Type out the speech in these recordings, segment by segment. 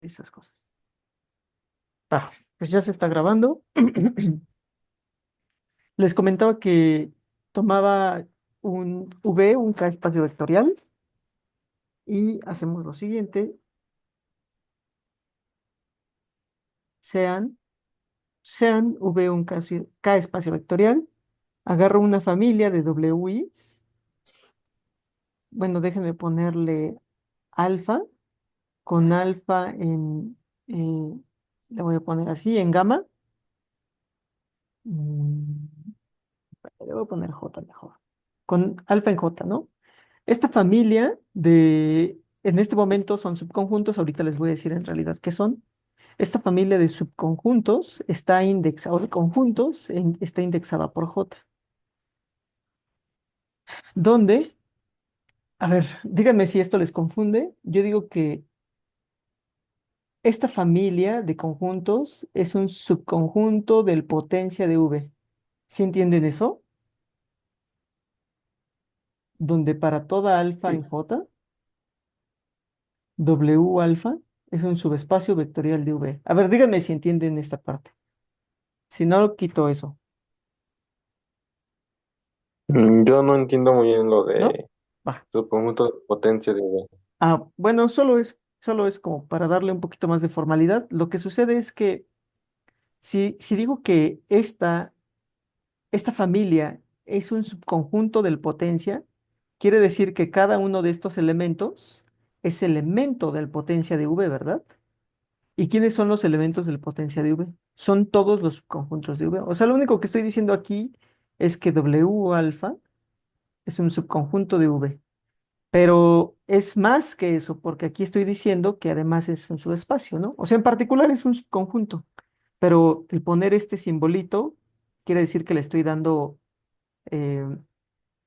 esas cosas. Pues ya se está grabando. Les comentaba que tomaba un V, un K espacio vectorial, y hacemos lo siguiente: sean, sean V, un K espacio vectorial, agarro una familia de WIs, bueno, déjenme ponerle alfa, con alfa eh, le voy a poner así, en gamma. mm, Le voy a poner J mejor. Con alfa en J, ¿no? Esta familia en este momento son subconjuntos, ahorita les voy a decir en realidad qué son. Esta familia de subconjuntos está indexada, o de conjuntos, está indexada por J, donde, a ver, díganme si esto les confunde. Yo digo que esta familia de conjuntos es un subconjunto del potencia de V. ¿Sí entienden eso? Donde para toda alfa en Sí. J, W alfa es un subespacio vectorial de V. A ver, díganme si entienden esta parte. Si no, quito eso, Yo no entiendo muy bien lo ¿no? de Va. subconjunto de potencia de V. Bueno, solo es como para darle un poquito más de formalidad. Lo que sucede es que si digo que esta familia es un subconjunto del potencia, quiere decir que cada uno de estos elementos es elemento del potencia de V, ¿verdad? ¿Y quiénes son los elementos del potencia de V? Son todos los subconjuntos de V. O sea, lo único que estoy diciendo aquí es que W alfa es un subconjunto de V. Pero es más que eso, porque aquí estoy diciendo que además es un subespacio, ¿no? O sea, en particular es un subconjunto, pero el poner este simbolito quiere decir que le estoy dando eh,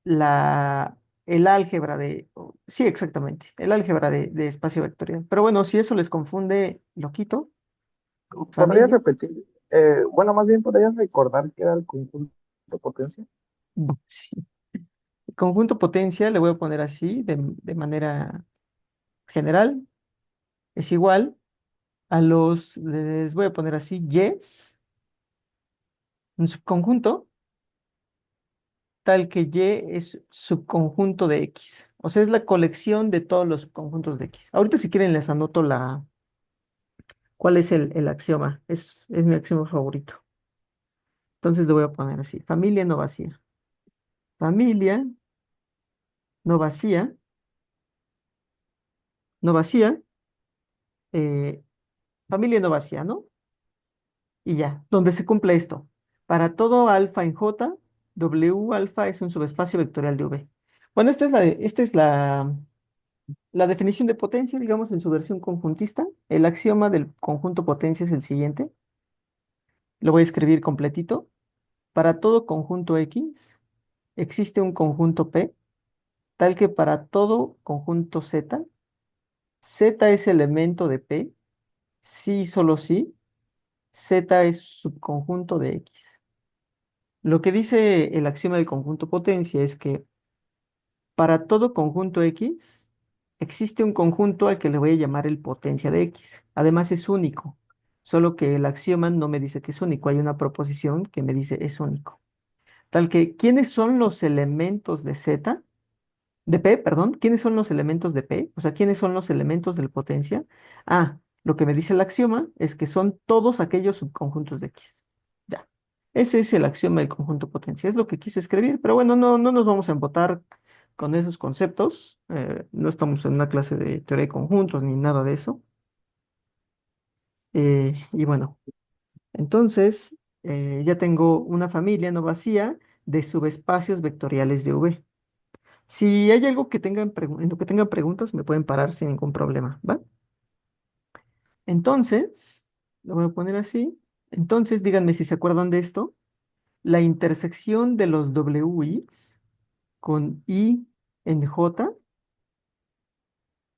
el álgebra sí, exactamente, el álgebra de espacio vectorial. Pero bueno, si eso les confunde, lo quito. ¿Podrías Familia. repetir? Bueno, más bien podrías recordar qué era el conjunto de potencia. Sí. El conjunto potencia le voy a poner así, de manera general, es igual les voy a poner así, yes, un subconjunto, tal que Y es subconjunto de X. O sea, es la colección de todos los subconjuntos de X. Ahorita si quieren les anoto cuál es el axioma. Es mi axioma favorito. Entonces le voy a poner así, familia no vacía. Familia no vacía, no vacía, eh, familia no vacía, ¿no? Y ya, donde se cumple esto. Para todo alfa en J, W alfa es un subespacio vectorial de V. Bueno, esta es la definición de potencia, digamos, en su versión conjuntista. El axioma del conjunto potencia es el siguiente. Lo voy a escribir completito. Para todo conjunto X existe un conjunto P, tal que para todo conjunto Z, Z es elemento de P, sí y solo sí, Z es subconjunto de X. Lo que dice el axioma del conjunto potencia es que para todo conjunto X existe un conjunto al que le voy a llamar el potencia de X. Además es único, solo que el axioma no me dice que es único, hay una proposición que me dice es único. Tal que, ¿quiénes son los elementos de Z? De P, perdón, ¿quiénes son los elementos de P? O sea, ¿quiénes son los elementos del potencia? Lo que me dice el axioma es que son todos aquellos subconjuntos de X. Ya. Ese es el axioma del conjunto potencia. Es lo que quise escribir, pero bueno, no nos vamos a embotar con esos conceptos. No estamos en una clase de teoría de conjuntos ni nada de eso. Y bueno, entonces ya tengo una familia no vacía de subespacios vectoriales de V. Si hay algo en lo que tengan preguntas, me pueden parar sin ningún problema, ¿va? Entonces, lo voy a poner así. Entonces, díganme si se acuerdan de esto. La intersección de los WIs con I en J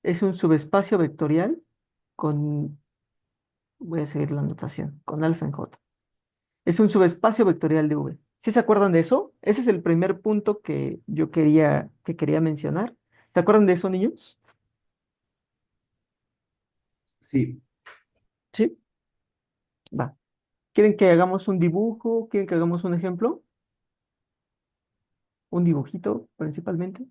es un subespacio vectorial con, voy a seguir la notación, con alfa en J. Es un subespacio vectorial de V. ¿Sí se acuerdan de eso? Ese es el primer punto que yo quería mencionar. ¿Se acuerdan de eso, niños? Sí. Va. ¿Quieren que hagamos un dibujo? ¿Quieren que hagamos un ejemplo? Un dibujito principalmente,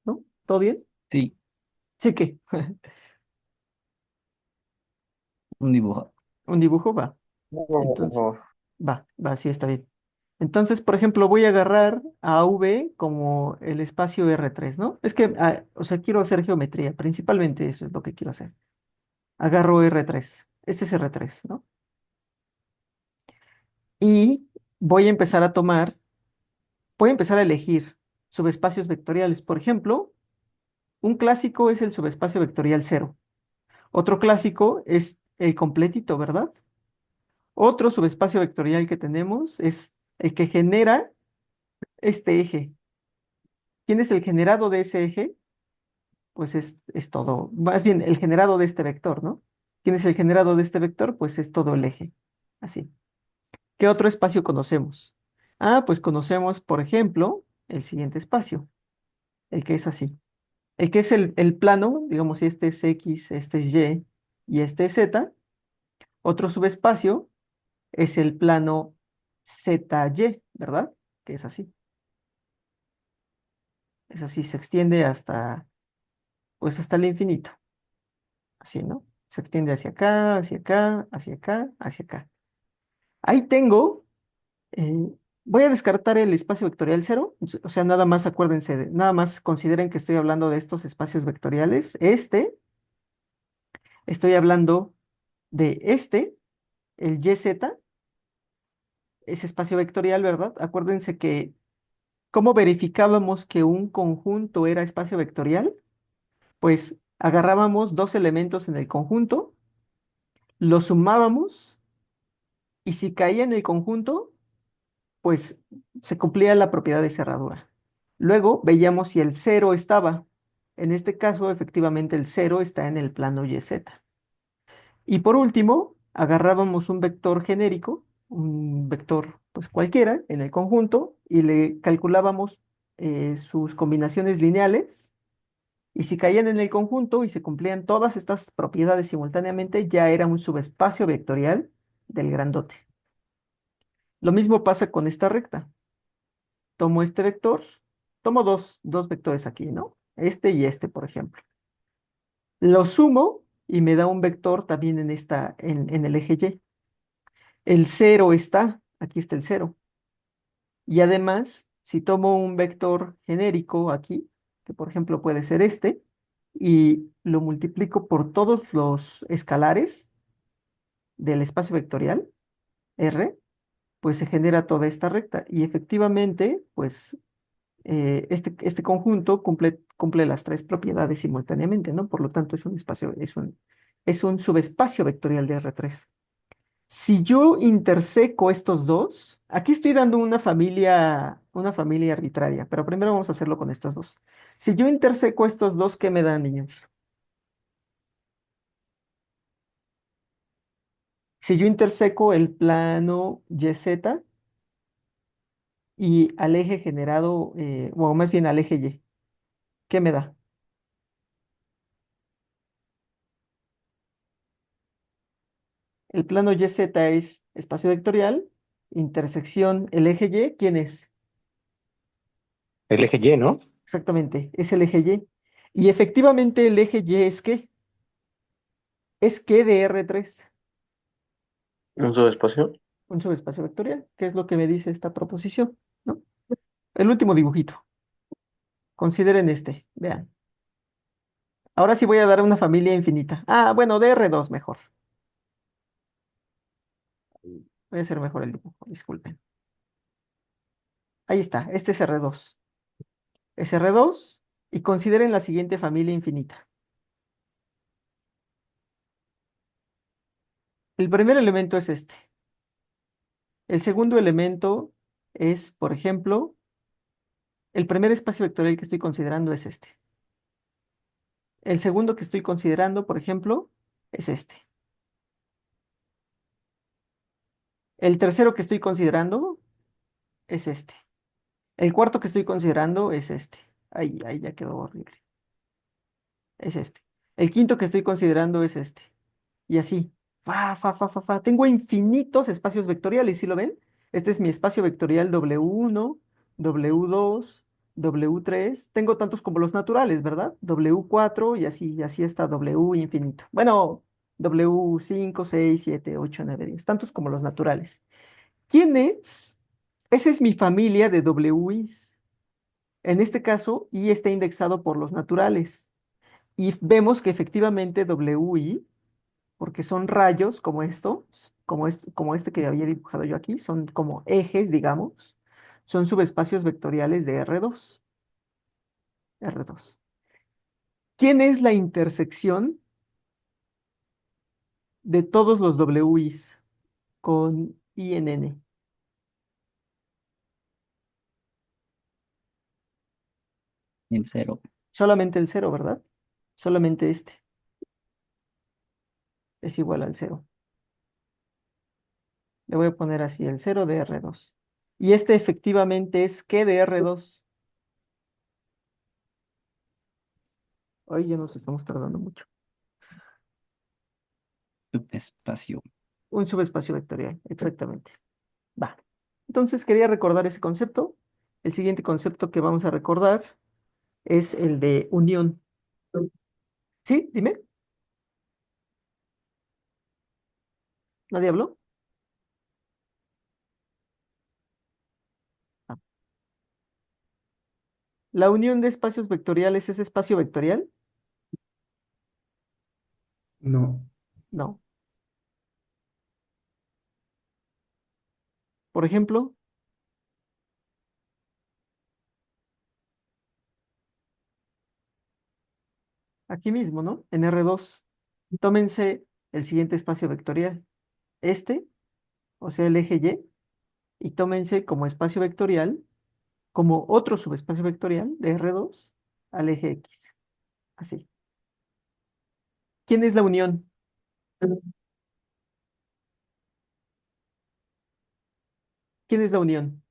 ¿no? ¿Todo bien? Sí, Sí que. un dibujo. Un dibujo va. Entonces, va, sí, está bien. Entonces, por ejemplo, voy a agarrar a V como el espacio R3, ¿no? Es que, o sea, quiero hacer geometría, principalmente eso es lo que quiero hacer. Agarro R3, este es R3, ¿no? Y voy a empezar a tomar, voy a empezar a elegir subespacios vectoriales. Por ejemplo, un clásico es el subespacio vectorial cero. Otro clásico es el completito, ¿verdad? Otro subespacio vectorial que tenemos es el que genera este eje. ¿Quién es el generado de ese eje? Pues es todo, más bien el generado de este vector, ¿no? ¿Quién es el generado de este vector? Pues es todo el eje. Así. ¿Qué otro espacio conocemos? Ah, pues conocemos, por ejemplo, el siguiente espacio, el que es así. El que es el plano, digamos, si este es X, este es Y y este es Z. Otro subespacio es el plano ZY, ¿verdad? Que es así. Es así, se extiende hasta, pues hasta el infinito. Así, ¿no? Se extiende hacia acá, hacia acá, hacia acá, hacia acá. Ahí tengo, eh, voy a descartar el espacio vectorial cero, o sea, nada más acuérdense, nada más consideren que estoy hablando de estos espacios vectoriales. Estoy hablando de el YZ, ese espacio vectorial, ¿verdad? Acuérdense que, ¿cómo verificábamos que un conjunto era espacio vectorial? Pues agarrábamos dos elementos en el conjunto, los sumábamos y si caía en el conjunto, pues se cumplía la propiedad de cerradura. Luego veíamos si el cero estaba. En este caso, efectivamente, el cero está en el plano YZ. Y por último, agarrábamos un vector genérico, un vector pues cualquiera en el conjunto y le calculábamos sus combinaciones lineales. Y si caían en el conjunto y se cumplían todas estas propiedades simultáneamente, ya era un subespacio vectorial del grandote. Lo mismo pasa con esta recta. Tomo este vector, tomo dos vectores aquí, ¿no? Este y este, por ejemplo. Lo sumo y me da un vector también en el eje Y. El cero está, aquí está el cero. Y además, si tomo un vector genérico aquí, que por ejemplo puede ser este, y lo multiplico por todos los escalares del espacio vectorial, R, pues se genera toda esta recta. Y efectivamente, pues este conjunto cumple las tres propiedades simultáneamente, ¿no? Por lo tanto, es un espacio, es un subespacio vectorial de R3. Si yo interseco estos dos, aquí estoy dando una familia arbitraria, pero primero vamos a hacerlo con estos dos. Si yo interseco estos dos, ¿qué me dan, niños? Si yo interseco el plano YZ y al eje generado, o más bien al eje Y, ¿qué me da? El plano YZ es espacio vectorial, intersección, el eje Y, ¿quién es? El eje Y, ¿no? Exactamente, es el eje Y. Y efectivamente el eje Y es ¿qué? Es ¿qué de R3? Un subespacio. Un subespacio vectorial, que es lo que me dice esta proposición, ¿no? El último dibujito. Consideren este, vean. Ahora sí voy a dar una familia infinita. Ah, bueno, de R2 mejor. Voy a hacer mejor el dibujo, disculpen. Ahí está, este es R2. Es R2 y consideren la siguiente familia infinita. El primer elemento es este. El segundo elemento es, por ejemplo, el primer espacio vectorial que estoy considerando es este. El segundo que estoy considerando, por ejemplo, es este. El tercero que estoy considerando es este. El cuarto que estoy considerando es este. Ahí ya quedó horrible. Es este. El quinto que estoy considerando es este. Y así. Fa, fa, fa, fa, fa. Tengo infinitos espacios vectoriales, ¿sí lo ven? Este es mi espacio vectorial W1, W2, W3. Tengo tantos como los naturales, ¿verdad? W4 y así hasta W infinito. Bueno, W5, 6, 7, 8, 9, 10. Tantos como los naturales. ¿Quién es? Esa es mi familia de WIs. En este caso, I está indexado por los naturales. Y vemos que efectivamente WI, porque son rayos como estos, como este que había dibujado yo aquí, son como ejes, digamos, son subespacios vectoriales de R2. R2. ¿Quién es la intersección de todos los WIs con INN? El cero. Solamente el cero, ¿verdad? Solamente este es igual al cero. Le voy a poner así, el cero de R2. Y este efectivamente es ¿qué de R2? Hoy ya nos estamos tardando mucho. Subespacio. Un subespacio vectorial, exactamente. Va. Entonces quería recordar ese concepto. El siguiente concepto que vamos a recordar es el de unión. ¿Sí? Dime. ¿Nadie habló? Ah. La unión de espacios vectoriales es espacio vectorial. No, No. Por ejemplo, aquí mismo, ¿no? En R2. Tómense el siguiente espacio vectorial. Este, o sea, el eje y tómense como espacio vectorial, como otro subespacio vectorial de R2 al eje X. Así. ¿Quién es la unión? ¿Quién es la unión?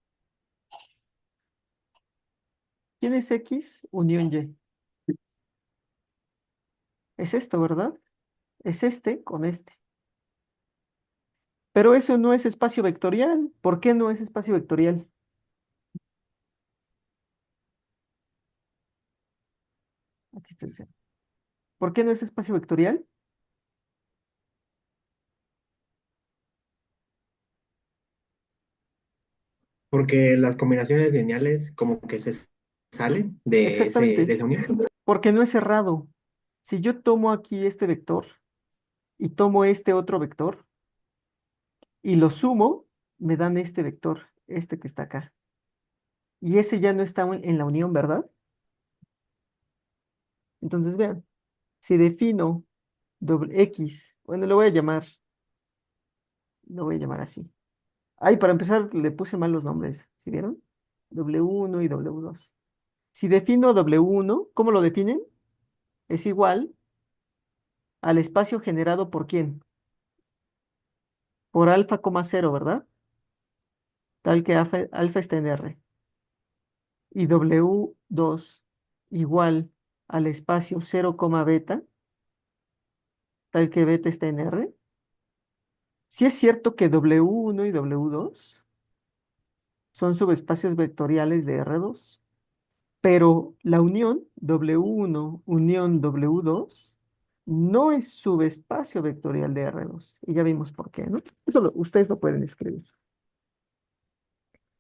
¿Quién es X unión Y? Es esto, ¿verdad? Es este con este. Pero eso no es espacio vectorial. ¿Por qué no es espacio vectorial? Aquí está el cero. ¿Por qué no es espacio vectorial? porque las combinaciones lineales como que se salen de Exactamente. esa unión. Porque no es cerrado. Si yo tomo aquí este vector y tomo este otro vector y lo sumo, me dan este vector, este que está acá. Y ese ya no está en la unión, ¿verdad? Entonces vean, si defino doble X, bueno, lo voy a llamar así. Ay, para empezar, le puse mal los nombres, ¿sí vieron? W1 y W2. Si defino W1, ¿cómo lo definen? Es igual al espacio generado por quién? Por alfa, coma cero, ¿verdad? Tal que alfa está en R. Y W2 igual al espacio cero, coma beta, tal que beta está en R. Sí es cierto que W1 y W2 son subespacios vectoriales de R2, pero la unión W1 unión W2 no es subespacio vectorial de R2. Y ya vimos por qué, ¿no? Eso ustedes lo pueden escribir.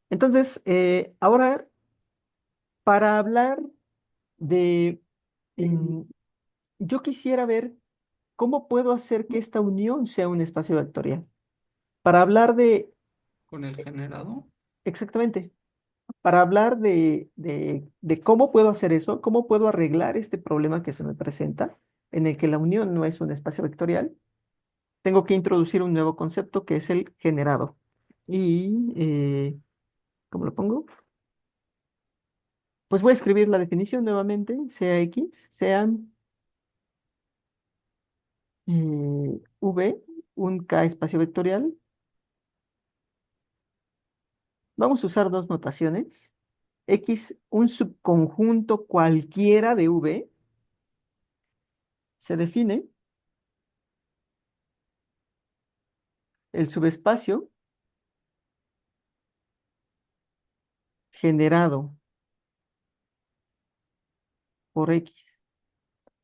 Entonces, ahora, para hablar de... mm, yo quisiera ver cómo puedo hacer que esta unión sea un espacio vectorial. Para hablar de... Con el generado. Exactamente. Para hablar de cómo puedo hacer eso, cómo puedo arreglar este problema que se me presenta, en el que la unión no es un espacio vectorial, tengo que introducir un nuevo concepto que es el generado. Y, ¿cómo lo pongo? Pues voy a escribir la definición nuevamente, sea X, sean V, un K espacio vectorial. Vamos a usar dos notaciones. X, un subconjunto cualquiera de V, se define el subespacio generado por X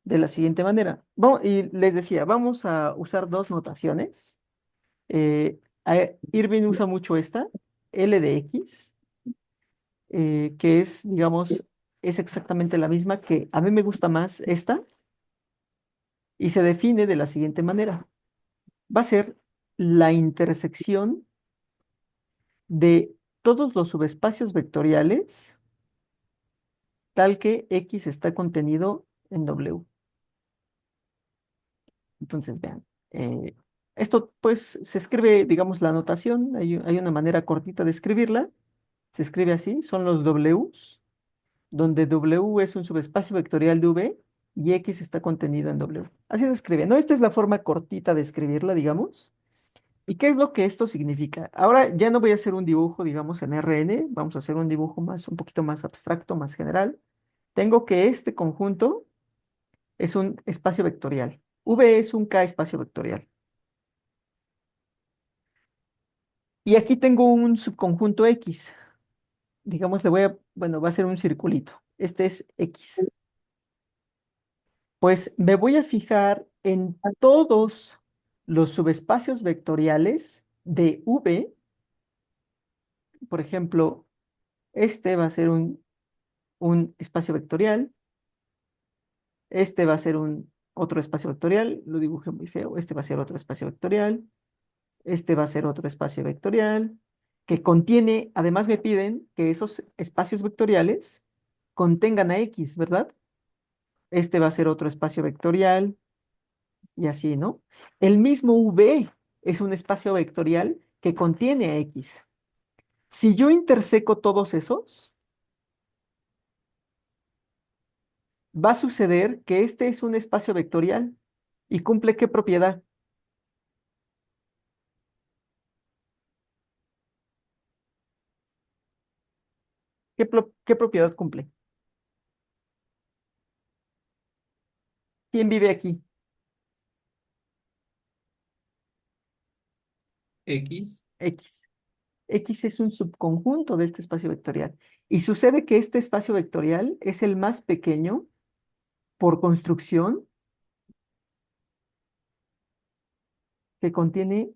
de la siguiente manera. Y les decía, vamos a usar dos notaciones. Irving usa mucho esta, L de X, que es, digamos, es exactamente la misma que a mí me gusta más esta, y se define de la siguiente manera. Va a ser la intersección de todos los subespacios vectoriales tal que X está contenido en W. Entonces, vean, esto pues se escribe, digamos, la notación, hay una manera cortita de escribirla, se escribe así, son los Ws, donde W es un subespacio vectorial de V y X está contenido en W. Así se escribe, ¿no? Esta es la forma cortita de escribirla, digamos. ¿Y qué es lo que esto significa? Ahora ya no voy a hacer un dibujo, digamos, en RN, vamos a hacer un dibujo más, un poquito más abstracto, más general. Tengo que este conjunto es un espacio vectorial. V es un K espacio vectorial. Y aquí tengo un subconjunto X. Digamos, bueno, va a ser un circulito. Este es X. Pues me voy a fijar en todos los subespacios vectoriales de V. Por ejemplo, este va a ser un espacio vectorial. Este va a ser otro espacio vectorial. Lo dibujé muy feo. Este va a ser otro espacio vectorial. Este va a ser otro espacio vectorial que contiene, además me piden que esos espacios vectoriales contengan a X, ¿verdad? Este va a ser otro espacio vectorial y así, ¿no? El mismo V es un espacio vectorial que contiene a X. Si yo interseco todos esos, va a suceder que este es un espacio vectorial y cumple ¿qué propiedad? ¿Qué propiedad cumple? ¿Quién vive aquí? X. X. X es un subconjunto de este espacio vectorial. Y sucede que este espacio vectorial es el más pequeño por construcción que contiene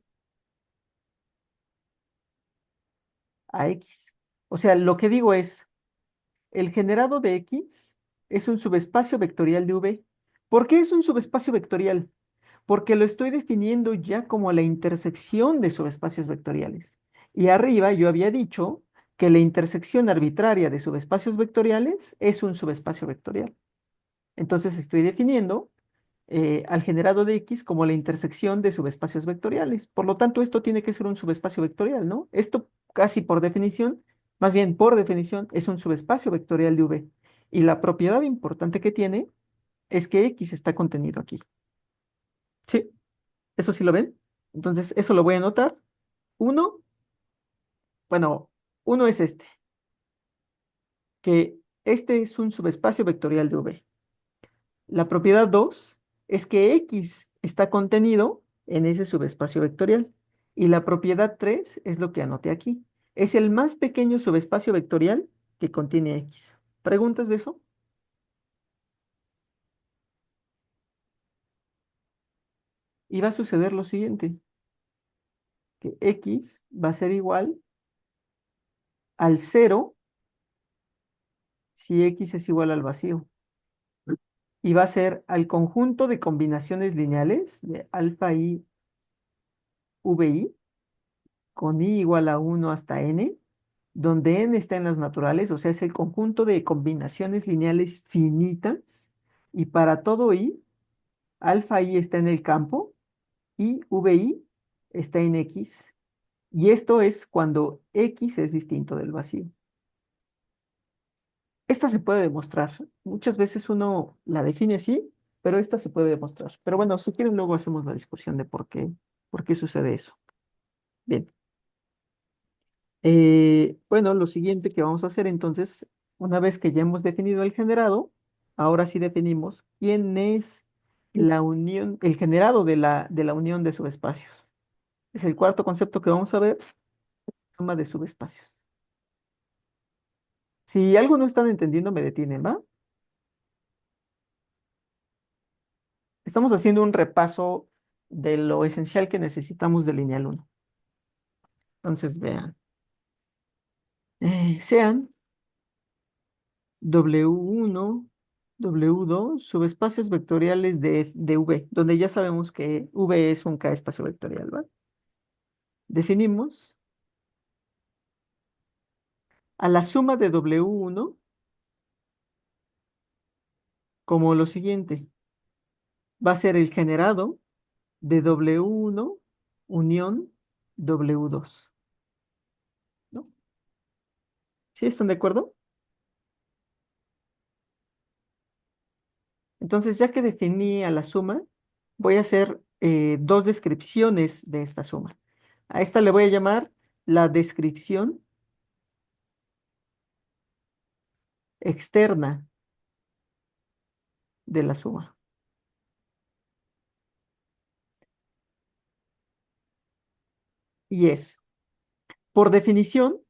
a X. O sea, lo que digo es, el generado de X es un subespacio vectorial de V. ¿Por qué es un subespacio vectorial? Porque lo estoy definiendo ya como la intersección de subespacios vectoriales. Y arriba yo había dicho que la intersección arbitraria de subespacios vectoriales es un subespacio vectorial. Entonces estoy definiendo al generado de X como la intersección de subespacios vectoriales. Por lo tanto, esto tiene que ser un subespacio vectorial, ¿no? Esto casi por definición, más bien por definición, es un subespacio vectorial de V. Y la propiedad importante que tiene es que X está contenido aquí. Sí, eso sí lo ven. Entonces, eso lo voy a anotar. Uno, bueno, uno es este, que este es un subespacio vectorial de V. La propiedad 2 es que X está contenido en ese subespacio vectorial. Y la propiedad 3 es lo que anoté aquí. Es el más pequeño subespacio vectorial que contiene X. ¿Preguntas de eso? Y va a suceder lo siguiente, que X va a ser igual al 0 si X es igual al vacío. Y va a ser al conjunto de combinaciones lineales de alfa i vi con i igual a 1 hasta n, donde n está en las naturales, o sea, es el conjunto de combinaciones lineales finitas, y para todo i, alfa i está en el campo y vi está en x, y esto es cuando x es distinto del vacío. Esta se puede demostrar. Muchas veces uno la define así, pero esta se puede demostrar. Pero bueno, si quieren luego hacemos la discusión de por qué sucede eso. Bien. Bueno, lo siguiente que vamos a hacer entonces, una vez que ya hemos definido el generado, ahora sí definimos quién es la unión, el generado de la unión de subespacios. Es el cuarto concepto que vamos a ver, suma de subespacios. Si algo no están entendiendo, me detienen, ¿va? Estamos haciendo un repaso de lo esencial que necesitamos de lineal uno. Entonces, vean. Sean W1, W2, subespacios vectoriales de V, donde ya sabemos que V es un K espacio vectorial, ¿va? Definimos a la suma de W1 como lo siguiente. Va a ser el generado de W1 unión W2, ¿no? ¿Sí están de acuerdo? Entonces, ya que definí a la suma, voy a hacer dos descripciones de esta suma. A esta le voy a llamar la descripción externa de la suma. Y es, por definición,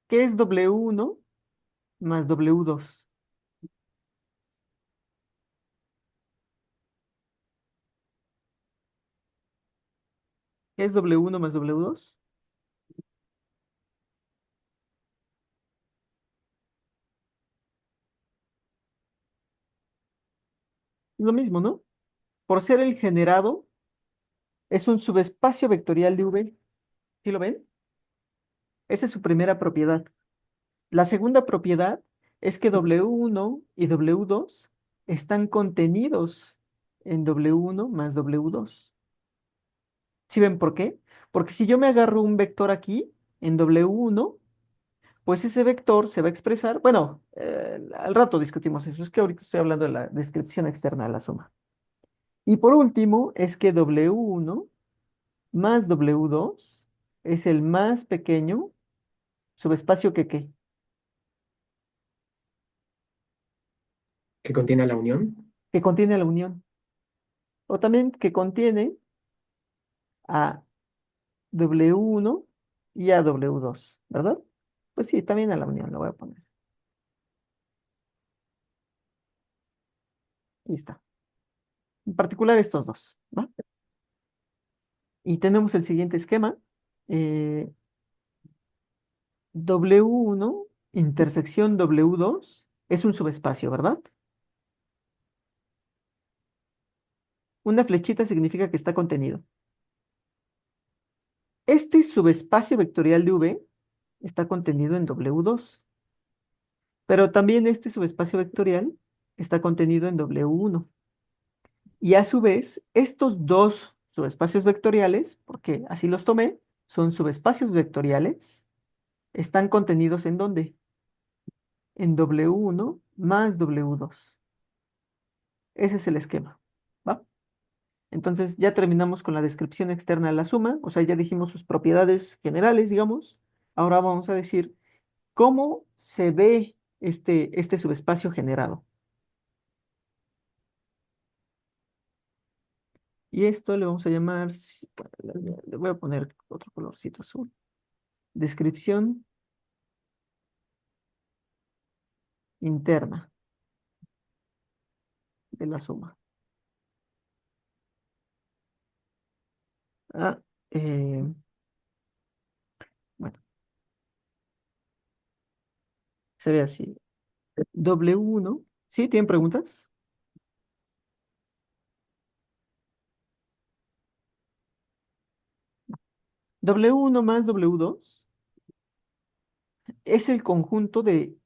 ¿qué es W1 más W2? ¿Qué es W1 más W2? Lo mismo, ¿no? Por ser el generado, es un subespacio vectorial de V. ¿Sí lo ven? Esa es su primera propiedad. La segunda propiedad es que W1 y W2 están contenidos en W1 más W2. ¿Sí ven por qué? Porque si yo me agarro un vector aquí, en W1, pues ese vector se va a expresar, bueno, al rato discutimos eso, es que ahorita estoy hablando de la descripción externa de la suma. Y por último, es que W1 más W2 es el más pequeño subespacio que ¿qué? Que contiene la unión. Que contiene la unión. O también que contiene a W1 y a W2, ¿verdad? Pues sí, también a la unión lo voy a poner. Ahí está. En particular estos dos, ¿va? Y tenemos el siguiente esquema. eh, W1 intersección W2 es un subespacio, ¿verdad? Una flechita significa que está contenido. Este subespacio vectorial de V está contenido en W2, pero también este subespacio vectorial está contenido en W1. Y a su vez, estos dos subespacios vectoriales, porque así los tomé, son subespacios vectoriales, están contenidos ¿en dónde? En W1 más W2. Ese es el esquema, ¿va? Entonces ya terminamos con la descripción externa de la suma, o sea, ya dijimos sus propiedades generales, digamos. Ahora vamos a decir cómo se ve este subespacio generado. Y esto le vamos a llamar, le voy a poner otro colorcito azul. Descripción interna de la suma. Ah, eh, bueno, se ve así. W1, ¿sí? ¿Tienen preguntas? W1 más W2 es el conjunto de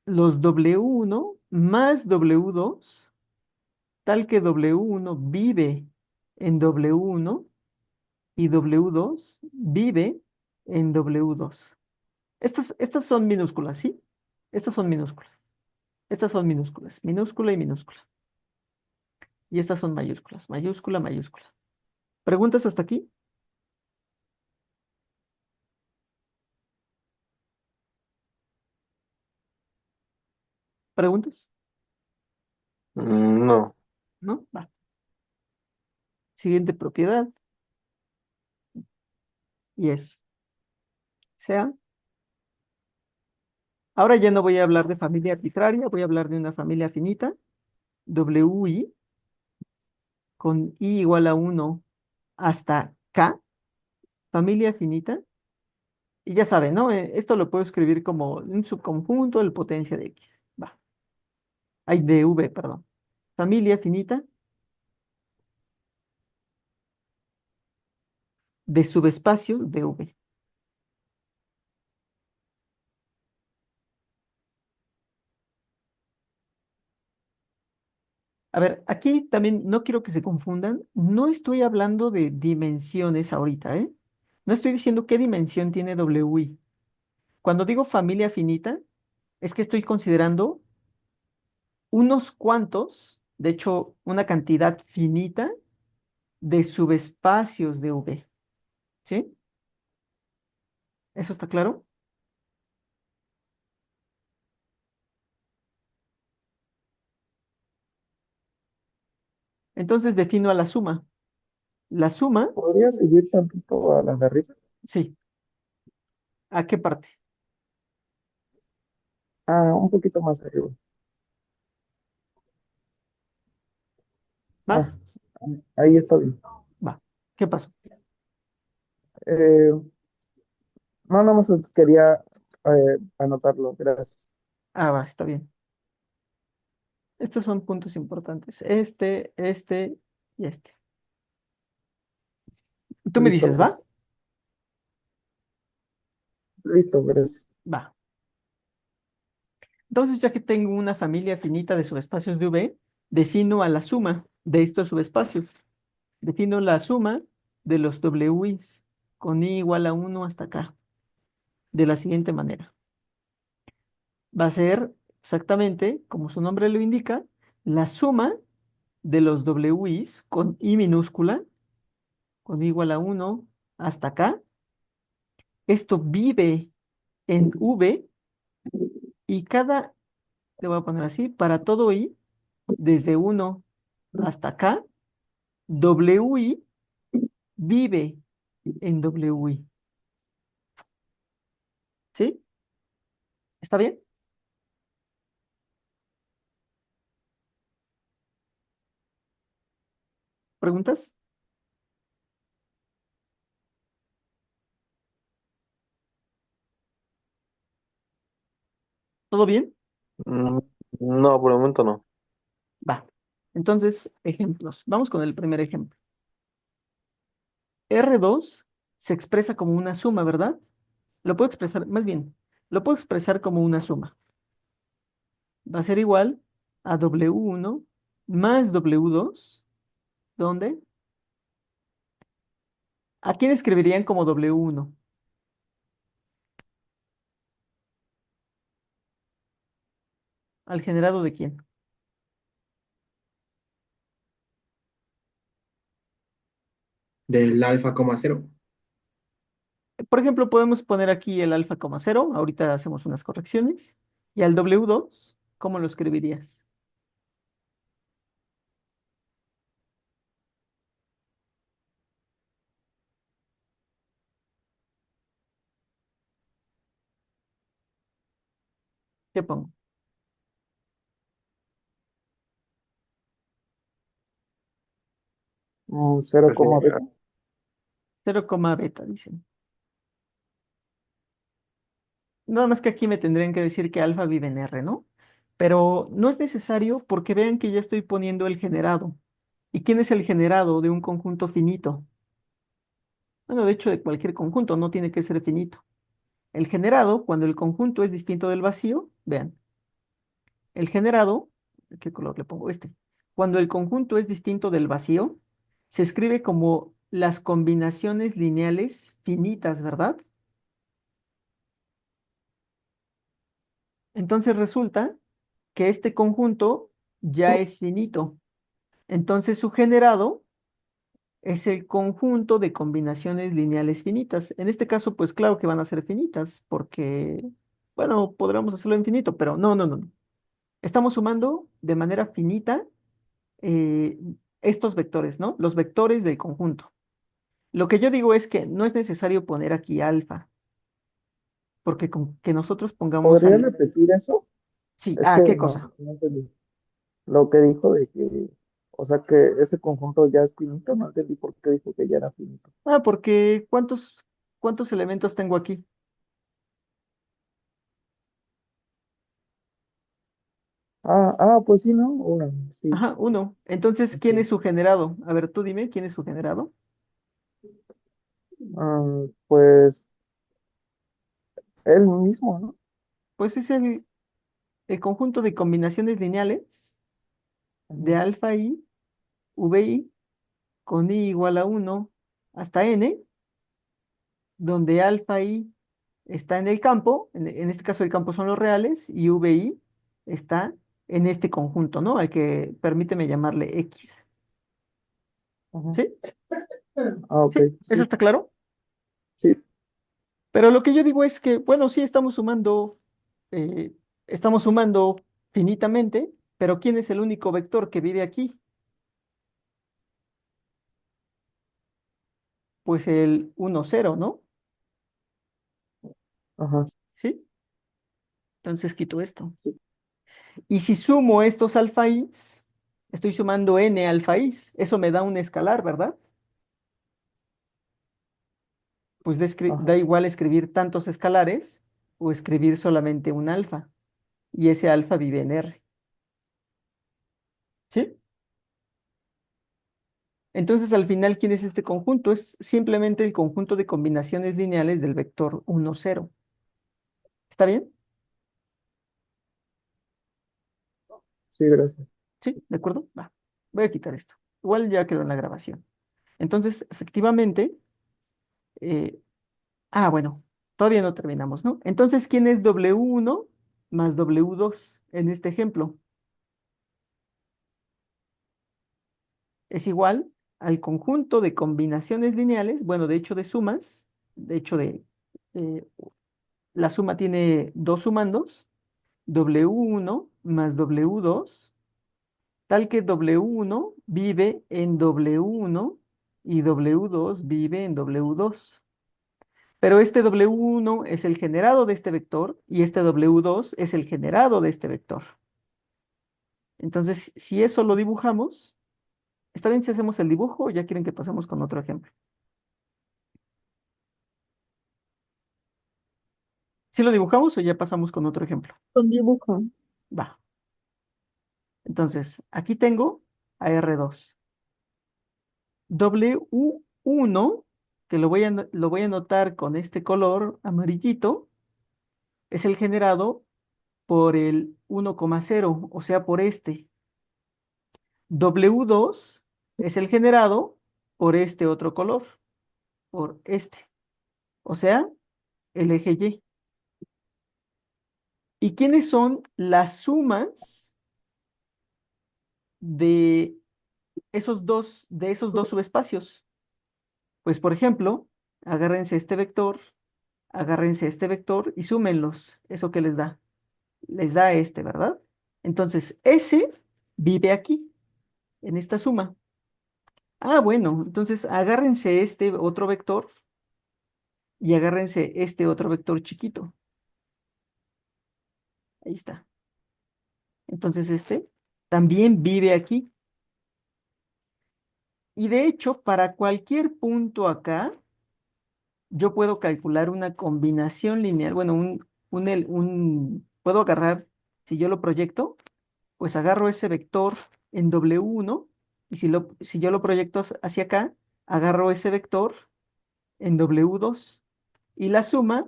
los W1 más W2, tal que W1 vive en W1 y W2 vive en W2. Estas son minúsculas, ¿sí? Estas son minúsculas. Estas son minúsculas, minúscula y minúscula. Y estas son mayúsculas, mayúscula, mayúscula. ¿Preguntas hasta aquí? ¿Preguntas? No. ¿no? Va. Siguiente propiedad, y sea. Ahora ya no voy a hablar de familia arbitraria, voy a hablar de una familia finita, WI, con I igual a 1 hasta K, familia finita. Y ya saben, ¿no? Esto lo puedo escribir como un subconjunto de la potencia de X. Va. Ay, de V, perdón. Familia finita de subespacios de V. A ver, aquí también no quiero que se confundan. No estoy hablando de dimensiones ahorita, ¿eh? No estoy diciendo qué dimensión tiene WI. Cuando digo familia finita, es que estoy considerando unos cuantos, de hecho, una cantidad finita de subespacios de V. ¿Sí? ¿Eso está claro? Entonces defino a la suma. La suma, ¿Podría seguir tantito a las de arriba? sí. ¿A qué parte? Ah, un poquito más arriba. Ah, ¿Más? ahí está bien. Va. ¿Qué pasó? Eh, no, nada más quería anotarlo, gracias. Ah, va, está bien. Estos son puntos importantes. Este y este. Tú me Listo, dices, ¿va? pues. Listo, gracias. Va. Entonces, ya que tengo una familia finita de subespacios de V, defino a la suma de estos subespacios. Defino la suma de los WIs con I igual a 1 hasta acá, de la siguiente manera. Va a ser exactamente, como su nombre lo indica, la suma de los WIs con I minúscula, con I igual a 1 hasta acá. Esto vive en V y le voy a poner así, para todo I, desde 1 hasta acá, WI vive en WI. ¿Sí? ¿Está bien? ¿Preguntas? ¿Todo bien? Mm, No, por el momento no. Va. Entonces, ejemplos. Vamos con el primer ejemplo. R2 se expresa como una suma, ¿verdad? Lo puedo expresar, más bien, lo puedo expresar como una suma. Va a ser igual a W1 más W2, ¿dónde? ¿A quién escribirían como W1? ¿Al generado de quién? Del alfa coma cero. Por ejemplo, podemos poner aquí el alfa coma cero. Ahorita hacemos unas correcciones. Y al W2, ¿cómo lo escribirías? ¿Qué pongo? Cero Pues coma sería, beta. 0, beta, dicen. Nada más que aquí me tendrían que decir que alfa vive en R, ¿no? Pero no es necesario porque vean que ya estoy poniendo el generado. ¿Y quién es el generado de un conjunto finito? Bueno, de hecho, de cualquier conjunto, no tiene que ser finito. El generado, cuando el conjunto es distinto del vacío, vean, el generado, ¿qué color le pongo? Este. Cuando el conjunto es distinto del vacío, se escribe como las combinaciones lineales finitas, ¿verdad? Entonces resulta que este conjunto ya es finito. Entonces su generado es el conjunto de combinaciones lineales finitas. En este caso, pues claro que van a ser finitas, porque, bueno, podríamos hacerlo infinito, pero no, no, no, no. Estamos sumando de manera finita eh, estos vectores, ¿no? Los vectores del conjunto. Lo que yo digo es que no es necesario poner aquí alfa, porque con que nosotros pongamos ¿Podría al... repetir eso? Sí, Es ah, que ¿qué no, cosa? no entendí. Lo que dijo de que, o sea, que ese conjunto ya es finito, no entendí por qué dijo que ya era finito. Ah, porque ¿cuántos elementos tengo aquí? Pues sí, ¿no? Uno, sí. Ajá, uno. Entonces, ¿quién es Ok. su generado? A ver, tú dime, ¿quién es su generado? Pues él mismo, ¿no? Pues es el conjunto de combinaciones lineales de Ajá, alfa i, vi, con i igual a uno hasta n, donde alfa i está en el campo, en este caso el campo son los reales, y vi está en este conjunto, ¿no? Al que permíteme llamarle X. ajá. ¿Sí? Ok, ¿Sí? ¿Eso sí, está claro? sí, Pero lo que yo digo es que, bueno, sí estamos sumando finitamente, pero ¿quién es el único vector que vive aquí? Pues el 1, 0, ¿no? ajá, ¿Sí? Entonces quito esto. sí, Y si sumo estos alfa i's, estoy sumando n alfa i's. Eso me da un escalar, ¿verdad? Pues da ajá. igual escribir tantos escalares o escribir solamente un alfa. Y ese alfa vive en R. ¿Sí? Entonces, al final, ¿quién es este conjunto? Es simplemente el conjunto de combinaciones lineales del vector 1, 0. ¿Está bien? Sí, gracias. ¿Sí? ¿De acuerdo? Va. Voy a quitar esto. Igual ya quedó en la grabación. Entonces, efectivamente, eh, bueno, todavía no terminamos, ¿no? Entonces, ¿quién es W1 más W2 en este ejemplo? Es igual al conjunto de combinaciones lineales, bueno, de hecho de sumas, de hecho eh, la suma tiene dos sumandos, W1 más W2, tal que W1 vive en W1 y W2 vive en W2. Pero este W1 es el generado de este vector y este W2 es el generado de este vector. Entonces, si eso lo dibujamos, ¿está bien si hacemos el dibujo o ya quieren que pasemos con otro ejemplo? ¿Si lo dibujamos o ya pasamos con otro ejemplo? Con dibujo. Va. Entonces, aquí tengo a R2. W1, que lo voy a anotar con este color amarillito, es el generado por el 1,0, o sea, por este. W2 es el generado por este otro color, por este, o sea, el eje Y. ¿Y quiénes son las sumas de esos dos subespacios? Pues, por ejemplo, agárrense este vector y súmenlos. ¿Eso qué les da? Les da este, ¿verdad? Entonces, ese vive aquí, en esta suma. Bueno, entonces agárrense este otro vector y agárrense este otro vector chiquito. Ahí está. Entonces, este también vive aquí. Y de hecho, para cualquier punto acá, yo puedo calcular una combinación lineal. Bueno, puedo agarrar, si yo lo proyecto, pues agarro ese vector en W1 y si yo lo proyecto hacia acá, agarro ese vector en W2 y la suma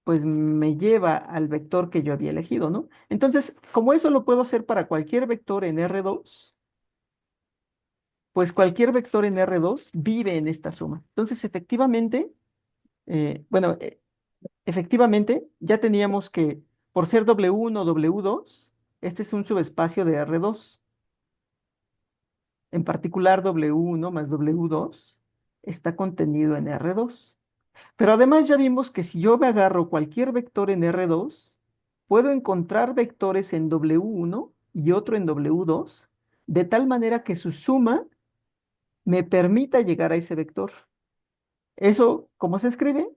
pues me lleva al vector que yo había elegido, ¿no? Entonces, como eso lo puedo hacer para cualquier vector en R2, pues cualquier vector en R2 vive en esta suma. Entonces, bueno, efectivamente, ya teníamos que por ser W1 o W2, este es un subespacio de R2. En particular, W1 más W2 está contenido en R2. Pero además ya vimos que si yo me agarro cualquier vector en R2, puedo encontrar vectores en W1 y otro en W2 de tal manera que su suma me permita llegar a ese vector. Eso, ¿cómo se escribe?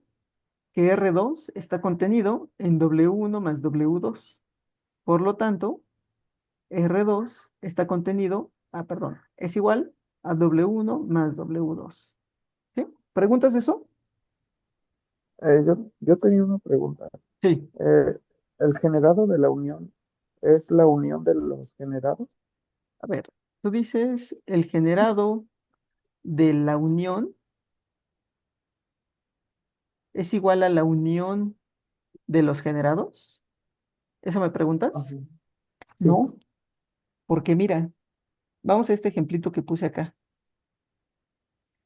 Que R2 está contenido en W1 más W2. Por lo tanto, R2 está contenido, perdón, es igual a W1 más W2. ¿Sí? ¿Preguntas de eso? yo tenía una pregunta. Sí. ¿El generado de la unión es la unión de los generados? A ver, tú dices el generado de la unión es igual a la unión de los generados. ¿Eso me Ajá. preguntas? Sí. No, porque mira, vamos a este ejemplito que puse acá.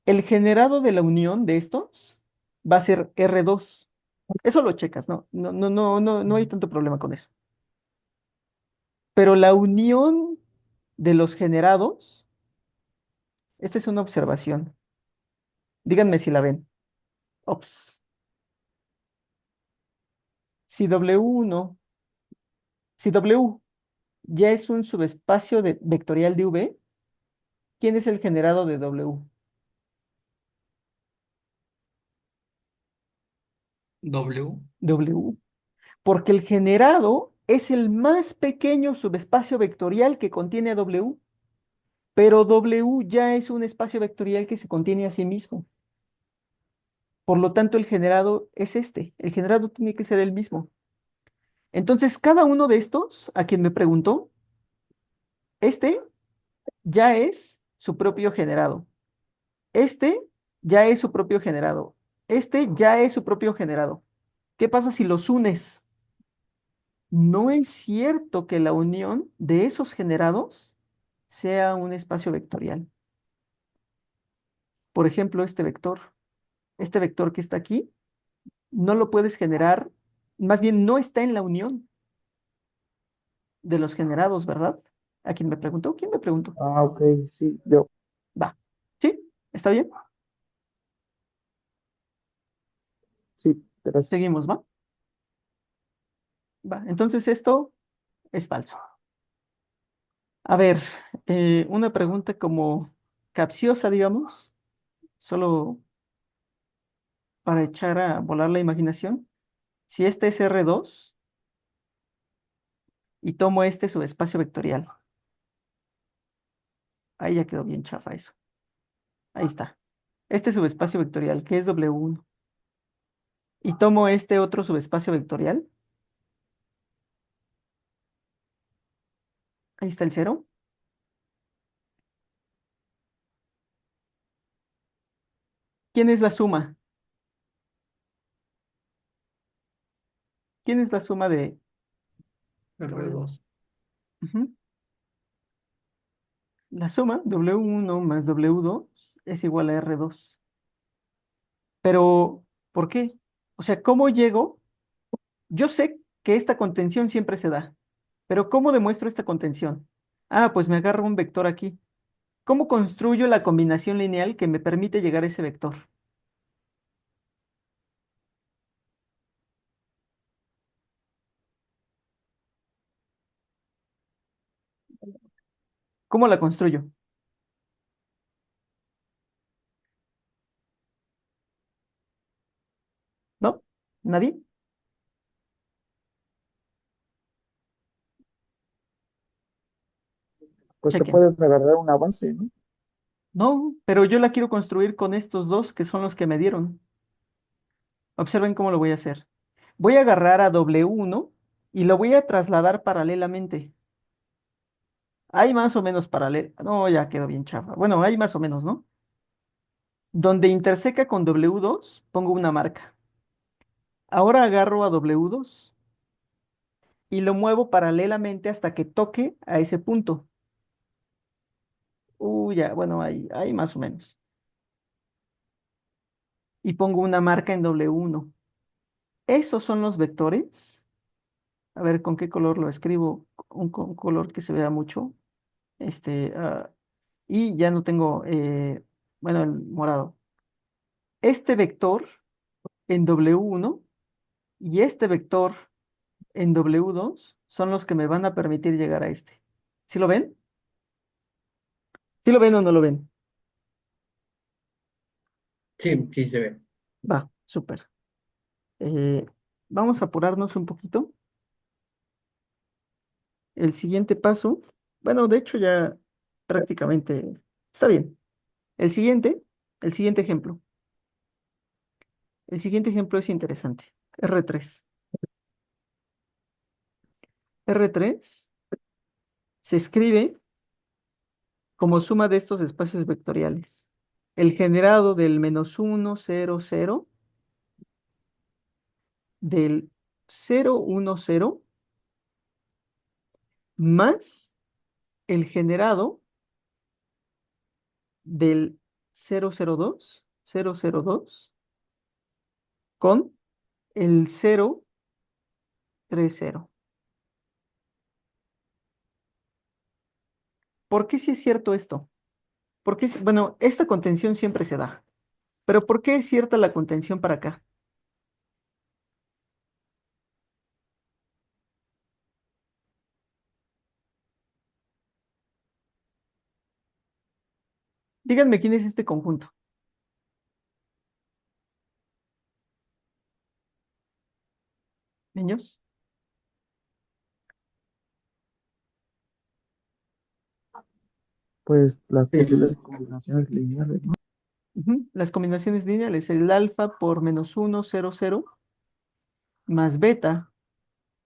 El generado de la unión de estos va a ser R2. Eso lo checas, no, no, no, no, no, no hay tanto problema con eso. Pero la unión de los generados, esta es una observación. Díganme si la ven. Ops. Si W1, si W ya es un subespacio vectorial de V, ¿quién es el generado de W? W. W. Porque el generado es el más pequeño subespacio vectorial que contiene a W, pero W ya es un espacio vectorial que se contiene a sí mismo. Por lo tanto, el generado es este. El generado tiene que ser el mismo. Entonces, cada uno de estos, a quien me preguntó, este ya es su propio generado. Este ya es su propio generado. Este ya es su propio generado. ¿Qué pasa si los unes? No es cierto que la unión de esos generados sea un espacio vectorial. Por ejemplo, este vector que está aquí, no lo puedes generar, más bien no está en la unión de los generados, ¿verdad? ¿A quién me preguntó? ¿Quién me preguntó? Ok, sí, yo. Va. ¿Sí? ¿Está bien? Sí, gracias. Seguimos, ¿va? Va. Entonces esto es falso. A ver, una pregunta como capciosa, digamos, solo para echar a volar la imaginación. Si este es R2 y tomo este subespacio vectorial, ahí ya quedó bien chafa eso. Ahí está. Este subespacio vectorial, que es W1, y tomo este otro subespacio vectorial, ahí está el cero. ¿Quién es la suma? ¿Quién es la suma de... R2. Ujú. La suma W1 más W2 es igual a R2. Pero, ¿por qué? O sea, ¿cómo llego? Yo sé que esta contención siempre se da, pero ¿cómo demuestro esta contención? Pues me agarro un vector aquí. ¿Cómo construyo la combinación lineal que me permite llegar a ese vector? ¿Cómo la construyo? ¿No? ¿Nadie? Pues te Chequen. puedes agarrar una base, ¿no? No, pero yo la quiero construir con estos dos que son los que me dieron. Observen cómo lo voy a hacer. Voy a agarrar a W1 y lo voy a trasladar paralelamente. Hay más o menos paralelo. No, ya quedó bien chafa. Bueno, hay más o menos, ¿no? Donde interseca con W2, pongo una marca. Ahora agarro a W2 y lo muevo paralelamente hasta que toque a ese punto. Ya, bueno, hay más o menos. Y pongo una marca en W1. Esos son los vectores. A ver, ¿con qué color lo escribo? Un color que se vea mucho. Este, y ya no tengo, bueno, el morado. Este vector en W1 y este vector en W2 son los que me van a permitir llegar a este. ¿Sí lo ven? ¿Sí lo ven o no lo ven? Sí, sí se ve. Va, súper. Eh, Vamos a apurarnos un poquito. El siguiente paso, bueno, de hecho ya prácticamente está bien. El siguiente, el siguiente ejemplo. El siguiente ejemplo es interesante. R3. R3 se escribe como suma de estos espacios vectoriales. El generado del -1, 0, 0, del 0, 1, 0, más el generado del 0, 0, 2, 0, 0, 2, con el 0, 3, 0. ¿Por qué sí es cierto esto? Porque, bueno, esta contención siempre se da, pero ¿por qué es cierta la contención para acá? Díganme quién es este conjunto. Niños. Pues las Sí. posibles combinaciones lineales, ¿no? Ujú, las combinaciones lineales, el alfa por -1, 0, 0, más beta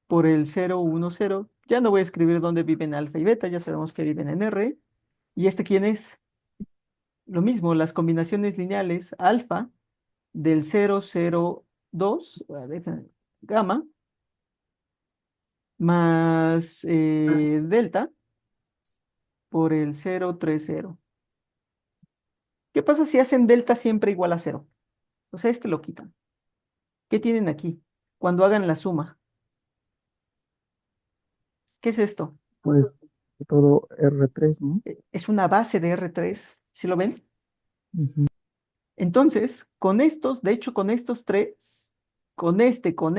por el 0, 1, 0. Ya no voy a escribir dónde viven alfa y beta, ya sabemos que viven en R. ¿Y este quién es? Lo mismo, las combinaciones lineales, alfa del 0, 0, 2, gamma, más delta por el 0, 3, 0. ¿Qué pasa si hacen delta siempre igual a 0? O sea, este lo quitan. ¿Qué tienen aquí? Cuando hagan la suma. ¿Qué es esto? Pues todo R3, ¿no? Es una base de R3. ¿Sí lo ven? Ujú. Entonces, con estos, de hecho, con estos tres, con este y con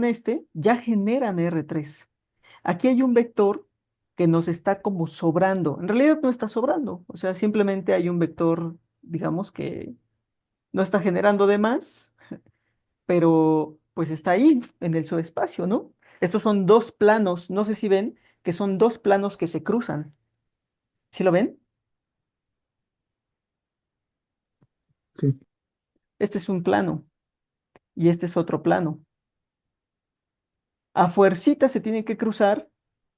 este, ya generan R3. Aquí hay un vector que nos está como sobrando. En realidad no está sobrando. O sea, simplemente hay un vector, digamos, que no está generando de más, pero pues está ahí en el subespacio, ¿no? Estos son dos planos, no sé si ven que son dos planos que se cruzan. ¿Sí lo ven? Sí, Este es un plano y este es otro plano. A fuercita se tienen que cruzar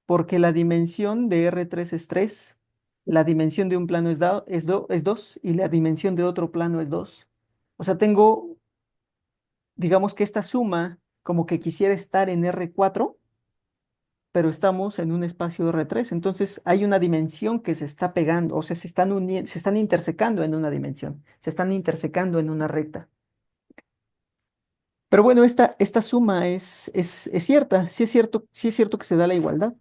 porque la dimensión de R3 es 3, la dimensión de un plano es 2 y la dimensión de otro plano es 2. O sea, tengo, digamos que esta suma como que quisiera estar en R4, pero estamos en un espacio R3. Entonces hay una dimensión que se está pegando, o sea, se están intersecando en una dimensión, se están intersecando en una recta. Pero bueno, esta suma es cierta, sí es cierto que se da la igualdad.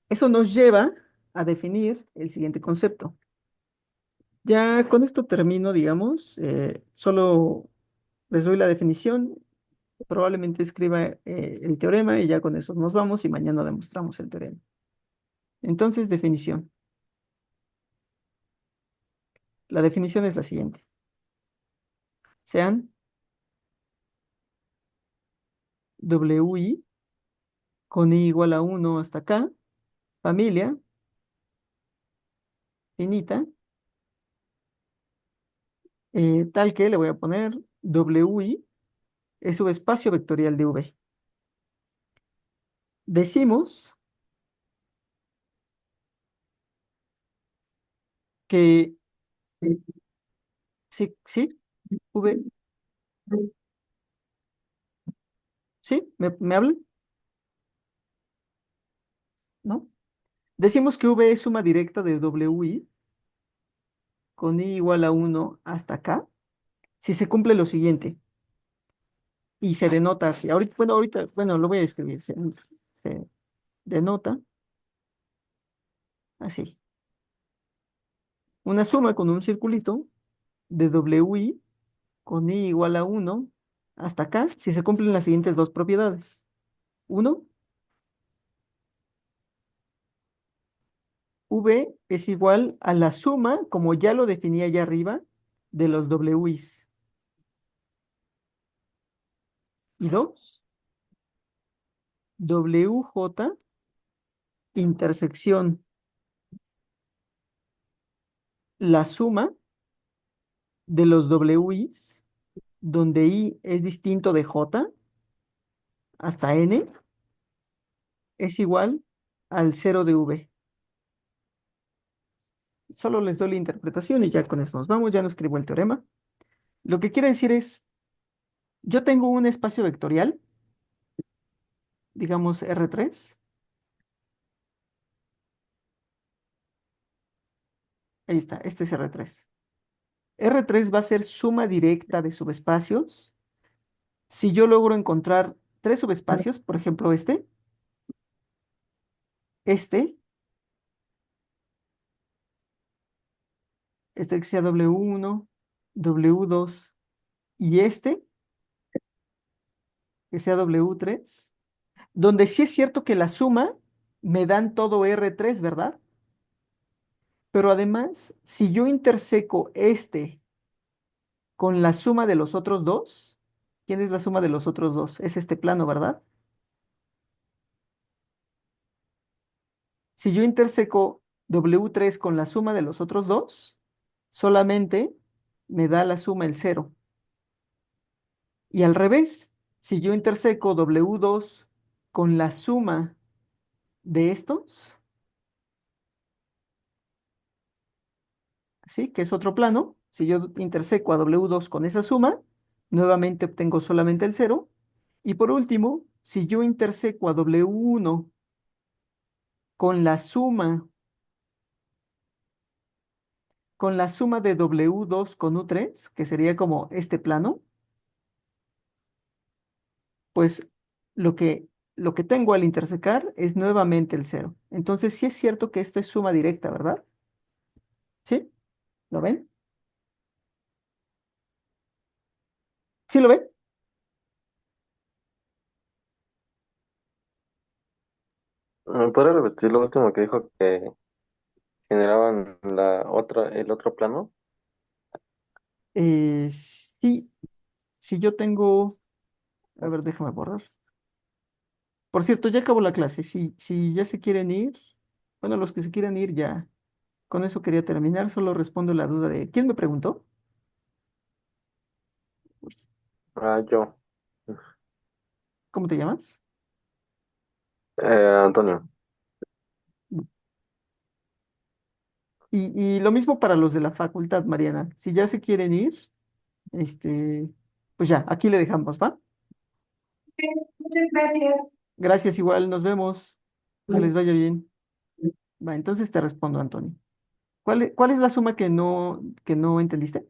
Eso nos lleva a definir el siguiente concepto. Ya con esto termino, digamos, solo les doy la definición, probablemente escriba el teorema y ya con eso nos vamos y mañana demostramos el teorema. Entonces, definición. La definición es la siguiente. Sean WI con I igual a 1 hasta acá, familia finita, tal que le voy a poner WI es subespacio vectorial de V. Decimos que sí, sí, V, sí, ¿me hablan? ¿No? Decimos que V es suma directa de WI con I igual a 1 hasta acá, si se cumple lo siguiente, y se denota así. Bueno, lo voy a escribir. Se denota así. Una suma con un circulito de WI con I igual a 1 hasta acá, si se cumplen las siguientes dos propiedades. Uno, V es igual a la suma, como ya lo definí allá arriba, de los Ws. Y 2, WJ intersección la suma de los Ws, donde I es distinto de J hasta N, es igual al 0 de V. Solo les doy la interpretación y ya con eso nos vamos, ya no escribo el teorema. Lo que quiere decir es, yo tengo un espacio vectorial, digamos R3. Ahí está, este es R3. R3 va a ser suma directa de subespacios. Si yo logro encontrar tres subespacios, por ejemplo este que sea W1, W2 y que sea W3, donde sí es cierto que la suma me dan todo R3, ¿verdad? Pero además, si yo interseco este con la suma de los otros dos, ¿quién es la suma de los otros dos? Es este plano, ¿verdad? Si yo interseco W3 con la suma de los otros dos, solamente me da la suma el 0. Y al revés, si yo interseco W2 con la suma de estos, ¿sí? Que es otro plano, si yo interseco a W2 con esa suma, nuevamente obtengo solamente el 0. Y por último, si yo interseco a W1 con la suma de W2 con U3, que sería como este plano, pues lo que tengo al intersecar es nuevamente el 0. Entonces sí es cierto que esto es suma directa, ¿verdad? ¿Sí? ¿Lo ven? ¿Sí lo ven? ¿Me puede repetir lo último que dijo que generaban el otro plano? Sí, si yo tengo, a ver, déjame borrar. Por cierto, ya acabó la clase. Si ya se quieren ir, bueno, los que se quieran ir ya. Con eso quería terminar. Solo respondo la duda de ¿quién me preguntó? Ah, yo. ¿Cómo te llamas? Antonio. Y lo mismo para los de la facultad, Mariana. Si ya se quieren ir, este, pues ya, aquí le dejamos, ¿va? Muchas gracias. Gracias, igual, nos vemos. Que les vaya bien. Va, entonces te respondo, Antonio. ¿Cuál es la suma que no entendiste?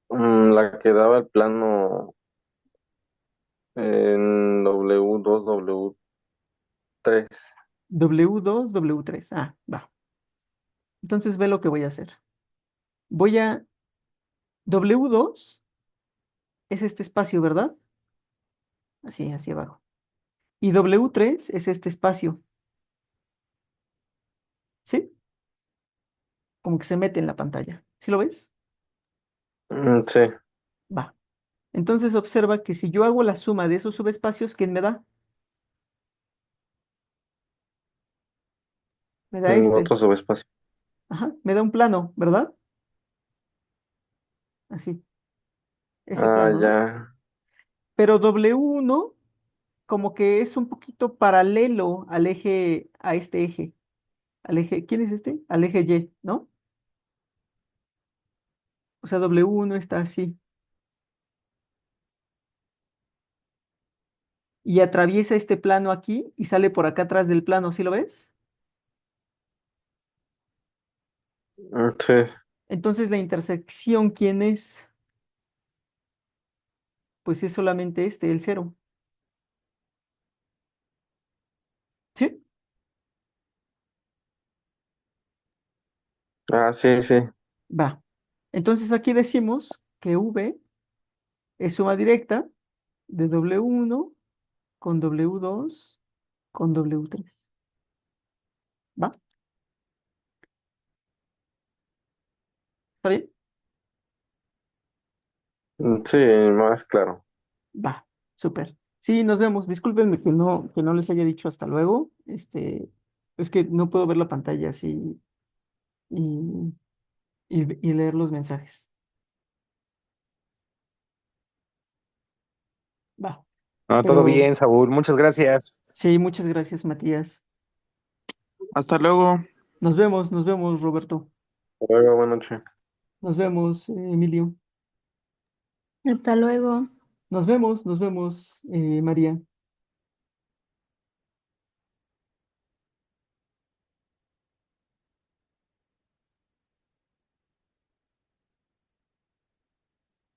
La que daba el plano en W2, W3. W2, W3. Ah, va. Entonces ve lo que voy a hacer. W2 es este espacio, ¿verdad? Así, hacia abajo. Y W3 es este espacio, ¿sí? Como que se mete en la pantalla. ¿Sí lo ves? Sí. Va. Entonces observa que si yo hago la suma de esos subespacios, ¿quién me da? Me da este. Otro subespacio. Ajá, me da un plano, ¿verdad? Así, ese Ah, plano, ¿no? ya. Pero W1 como que es un poquito paralelo al eje, a este eje. Al eje, ¿quién es este? Al eje Y, ¿no? O sea, W1 está así. Y atraviesa este plano aquí y sale por acá atrás del plano, ¿sí lo ves? Sí. Entonces la intersección, ¿quién es? Pues es solamente el 0. ¿Sí? Ah, sí, sí. Va. Entonces aquí decimos que V es suma directa de W1 con W2, con W3. ¿Va? ¿Está bien? Sí, más claro. Va, súper. Sí, nos vemos. Discúlpenme que no les haya dicho hasta luego. Es que no puedo ver la pantalla así y, y leer los mensajes. Va, No, todo pero bien, Saúl. Muchas gracias. sí, muchas gracias, Matías. Hasta luego. Nos vemos, Roberto. Hasta luego, buenas noches. Nos vemos, Emilio. Hasta luego. Nos vemos, María.